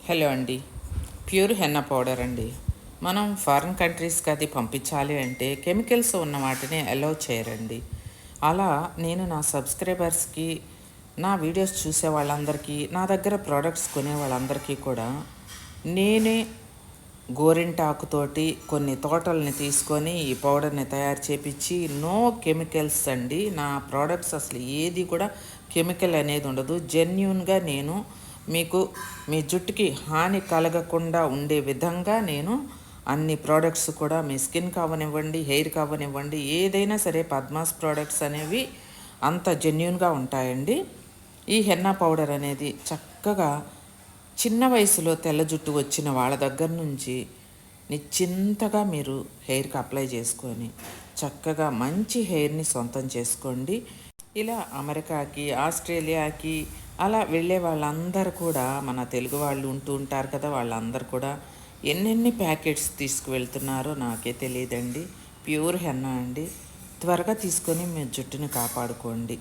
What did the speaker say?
Hello అండి. Pure henna powder అండి. మనం ఫారిన్ కంట్రీస్కి అది పంపించాలి అంటే కెమికల్స్ ఉన్న వాటిని అలౌ చేయరండి. అలా నేను నా సబ్స్క్రైబర్స్కి, నా వీడియోస్ చూసే వాళ్ళందరికీ, నా దగ్గర ప్రోడక్ట్స్ కొనే వాళ్ళందరికీ కూడా నేనే గోరింటాకుతోటి కొన్ని తోటల్ని తీసుకొని ఈ పౌడర్ని తయారు చేపించి నో కెమికల్స్ అండి. నా ప్రోడక్ట్స్ అసలు ఏది కూడా కెమికల్ అనేది ఉండదు. జెన్యూన్గా నేను మీకు మీ జుట్టుకి హాని కలగకుండా ఉండే విధంగా నేను అన్ని ప్రోడక్ట్స్ కూడా మీ స్కిన్కి అవ్వనివ్వండి, హెయిర్కి అవ్వనివ్వండి, ఏదైనా సరే పద్మాస్ ప్రోడక్ట్స్ అనేవి అంత జెన్యూన్గా ఉంటాయండి. ఈ హెన్నా పౌడర్ అనేది చక్కగా చిన్న వయసులో తెల్ల జుట్టు వచ్చిన వాళ్ళ దగ్గర నుంచి నిశ్చింతగా మీరు హెయిర్కి అప్లై చేసుకొని చక్కగా మంచి హెయిర్ని సొంతం చేసుకోండి. ఇలా అమెరికాకి, ఆస్ట్రేలియాకి అలా వెళ్ళే వాళ్ళందరూ కూడా మన తెలుగు వాళ్ళు ఉంటూ ఉంటారు కదా, వాళ్ళందరూ కూడా ఎన్నెన్ని ప్యాకెట్స్ తీసుకువెళ్తున్నారో నాకే తెలియదండి. ప్యూర్ హెన్నా అండి. త్వరగా తీసుకొని మీ జుట్టుని కాపాడుకోండి.